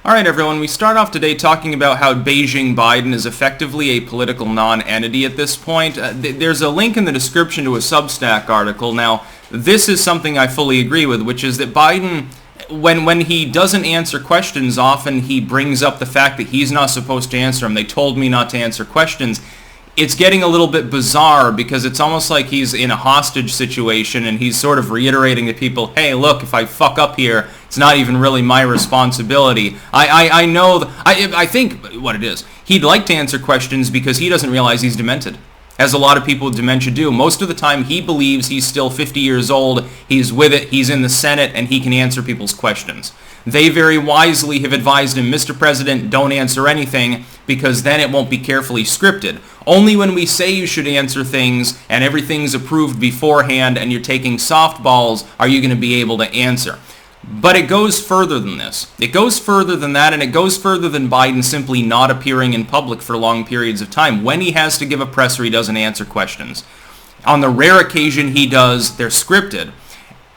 All right, everyone, we start off today talking about how Beijing Biden is effectively a political non-entity at this point. There's a link in the description to a Substack article. Now, this is something I fully agree with, which is that Biden, when he doesn't answer questions, often he brings up the fact that he's not supposed to answer them. They told me not to answer questions. It's getting a little bit bizarre because it's almost like he's in a hostage situation and he's sort of reiterating to people, hey, look, if I fuck up here, it's not even really my responsibility. I know, I think what it is, he'd like to answer questions because he doesn't realize he's demented, as a lot of people with dementia do. Most of the time, he believes he's still 50 years old, he's with it, he's in the Senate, and he can answer people's questions. They very wisely have advised him, Mr. President, don't answer anything, because then it won't be carefully scripted. Only when we say you should answer things and everything's approved beforehand and you're taking softballs are you going to be able to answer. But it goes further than this. It goes further than that, and it goes further than Biden simply not appearing in public for long periods of time. When he has to give a presser, he doesn't answer questions. On the rare occasion he does, they're scripted.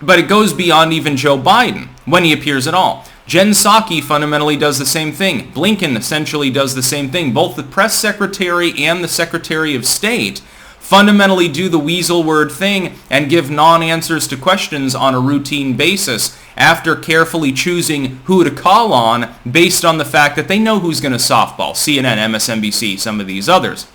But it goes beyond even Joe Biden, when he appears at all. Jen Psaki fundamentally does the same thing. Blinken essentially does the same thing. Both the press secretary and the Secretary of State fundamentally do the weasel word thing and give non-answers to questions on a routine basis after carefully choosing who to call on based on the fact that they know who's going to softball. CNN, MSNBC, some of these others.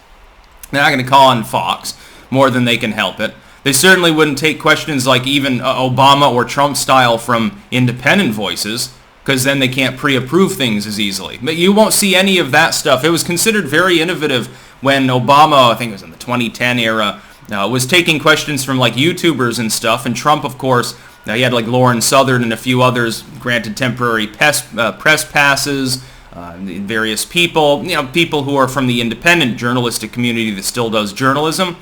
They're not going to call on Fox more than they can help it. They certainly wouldn't take questions like even Obama or Trump style from independent voices, because then they can't pre-approve things as easily. But you won't see any of that stuff. It was considered very innovative when Obama, I think it was in the 2010 era, was taking questions from like YouTubers and stuff. And Trump, of course, he had like Lauren Southern and a few others granted temporary press passes, various people, people who are from the independent journalistic community that still does journalism.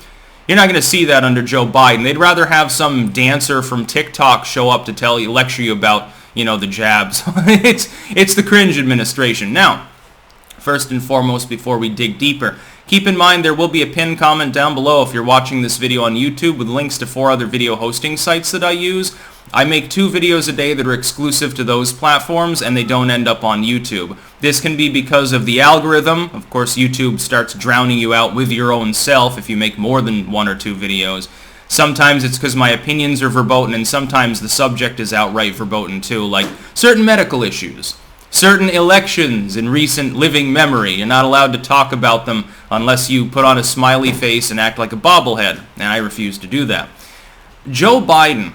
You're not going to see that under Joe Biden. They'd rather have some dancer from TikTok show up to lecture you about, the jabs. It's the cringe administration. Now, first and foremost, before we dig deeper, keep in mind there will be a pinned comment down below if you're watching this video on YouTube with links to 4 other video hosting sites that I use. I make 2 videos a day that are exclusive to those platforms, and they don't end up on YouTube. This can be because of the algorithm. Of course, YouTube starts drowning you out with your own self if you make more than 1 or 2 videos. Sometimes it's because my opinions are verboten, and sometimes the subject is outright verboten too, like certain medical issues, certain elections in recent living memory. You're not allowed to talk about them unless you put on a smiley face and act like a bobblehead, and I refuse to do that. Joe Biden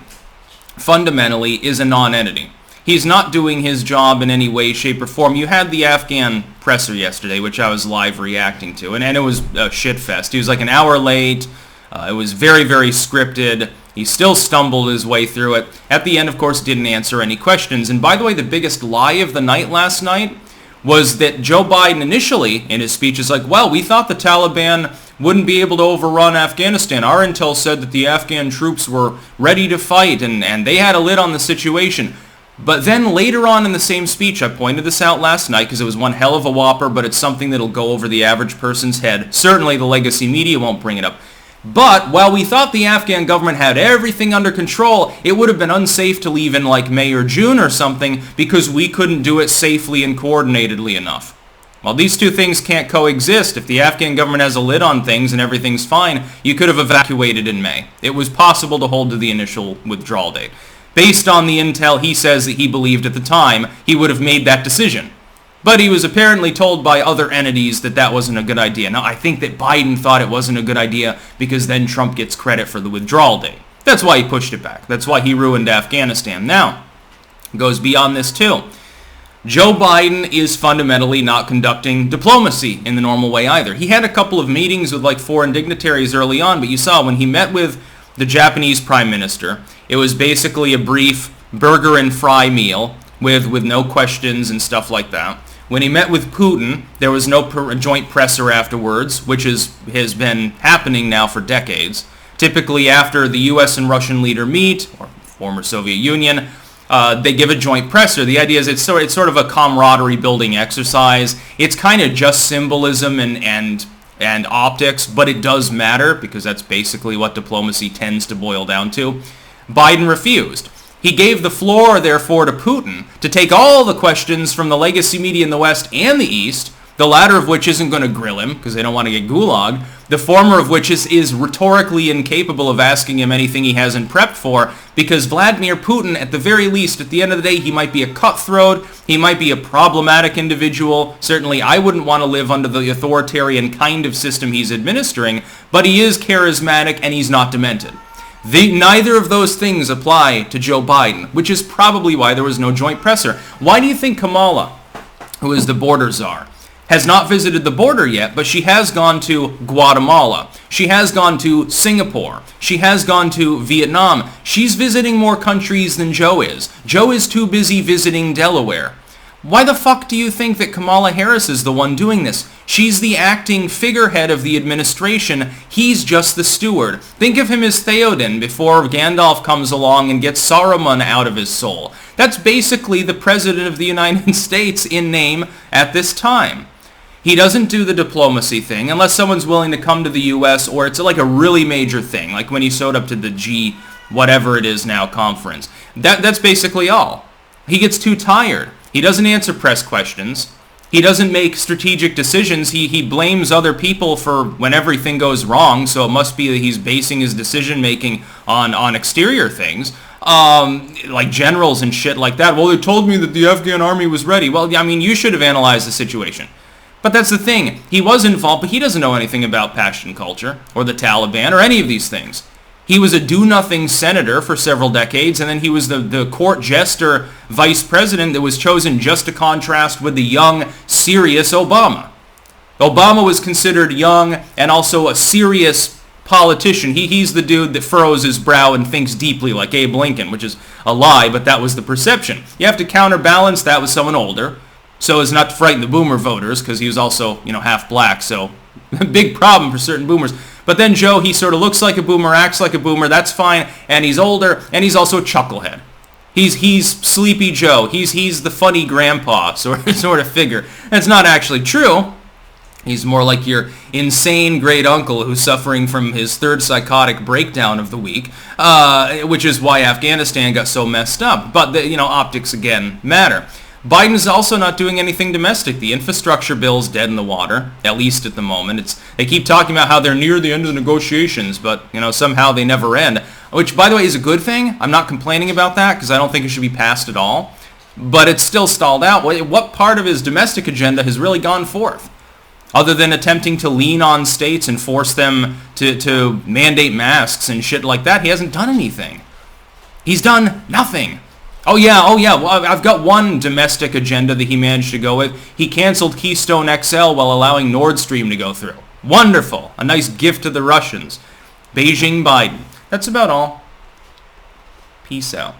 fundamentally is a non-entity. He's not doing his job in any way, shape, or form. You had the Afghan presser yesterday, which I was live reacting to, and it was a shitfest. He was like an hour late. It was very, very scripted. He still stumbled his way through it. At the end, of course, didn't answer any questions. And by the way, the biggest lie of the night last night was that Joe Biden initially in his speech is like, well, we thought the Taliban wouldn't be able to overrun Afghanistan. Our intel said that the Afghan troops were ready to fight and they had a lid on the situation. But then later on in the same speech, I pointed this out last night because it was one hell of a whopper, but it's something that'll go over the average person's head. Certainly the legacy media won't bring it up. But while we thought the Afghan government had everything under control, it would have been unsafe to leave in like May or June or something because we couldn't do it safely and coordinatedly enough. Well, these two things can't coexist. If the Afghan government has a lid on things and everything's fine, you could have evacuated in May. It was possible to hold to the initial withdrawal date. Based on the intel he says that he believed at the time, he would have made that decision. But he was apparently told by other entities that that wasn't a good idea. Now, I think that Biden thought it wasn't a good idea because then Trump gets credit for the withdrawal date. That's why he pushed it back. That's why he ruined Afghanistan. Now, it goes beyond this too. Joe Biden is fundamentally not conducting diplomacy in the normal way either. He had a couple of meetings with like foreign dignitaries early on, but you saw when he met with the Japanese Prime Minister, it was basically a brief burger and fry meal with no questions and stuff like that. When he met with Putin, there was no joint presser afterwards, which has been happening now for decades. Typically after the U.S. and Russian leader meet, or former Soviet Union, they give a joint presser. The idea is it's sort of a camaraderie building exercise. It's kind of just symbolism and optics, but it does matter because that's basically what diplomacy tends to boil down to. Biden refused. He gave the floor, therefore, to Putin to take all the questions from the legacy media in the West and the East, the latter of which isn't going to grill him because they don't want to get gulagged, the former of which is rhetorically incapable of asking him anything he hasn't prepped for, because Vladimir Putin, at the very least, at the end of the day, he might be a cutthroat, he might be a problematic individual. Certainly, I wouldn't want to live under the authoritarian kind of system he's administering, but he is charismatic and he's not demented. Neither of those things apply to Joe Biden, which is probably why there was no joint presser. Why do you think Kamala, who is the border czar, has not visited the border yet, but she has gone to Guatemala. She has gone to Singapore. She has gone to Vietnam. She's visiting more countries than Joe is. Joe is too busy visiting Delaware. Why the fuck do you think that Kamala Harris is the one doing this? She's the acting figurehead of the administration. He's just the steward. Think of him as Theoden before Gandalf comes along and gets Saruman out of his soul. That's basically the President of the United States in name at this time. He doesn't do the diplomacy thing unless someone's willing to come to the U.S. or it's like a really major thing, like when he showed up to the G whatever it is now conference. That's basically all. He gets too tired. He doesn't answer press questions. He doesn't make strategic decisions. He blames other people for when everything goes wrong, so it must be that he's basing his decision-making on exterior things, like generals and shit like that. Well, they told me that the Afghan army was ready. Well, I mean, you should have analyzed the situation. But that's the thing. He was involved, but he doesn't know anything about Pashtun culture or the Taliban or any of these things. He was a do-nothing senator for several decades, and then he was the court jester vice president that was chosen just to contrast with the young, serious Obama. Obama was considered young and also a serious politician. He's the dude that furrows his brow and thinks deeply like Abe Lincoln, which is a lie, but that was the perception. You have to counterbalance that with someone older, so as not to frighten the boomer voters, because he was also, half black, so big problem for certain boomers. But then Joe, he sort of looks like a boomer, acts like a boomer, that's fine, and he's older, and he's also a chucklehead. He's Sleepy Joe. He's the funny grandpa sort of figure. That's not actually true. He's more like your insane great uncle who's suffering from his third psychotic breakdown of the week, which is why Afghanistan got so messed up. But optics again matter. Biden's also not doing anything domestic. The infrastructure bill's dead in the water, at least at the moment. They keep talking about how they're near the end of the negotiations, but somehow they never end, which, by the way, is a good thing. I'm not complaining about that because I don't think it should be passed at all, but it's still stalled out. What part of his domestic agenda has really gone forth? Other than attempting to lean on states and force them to mandate masks and shit like that, he hasn't done anything. He's done nothing. Oh yeah, well, I've got one domestic agenda that he managed to go with. He canceled Keystone XL while allowing Nord Stream to go through. Wonderful. A nice gift to the Russians. Beijing Biden. That's about all. Peace out.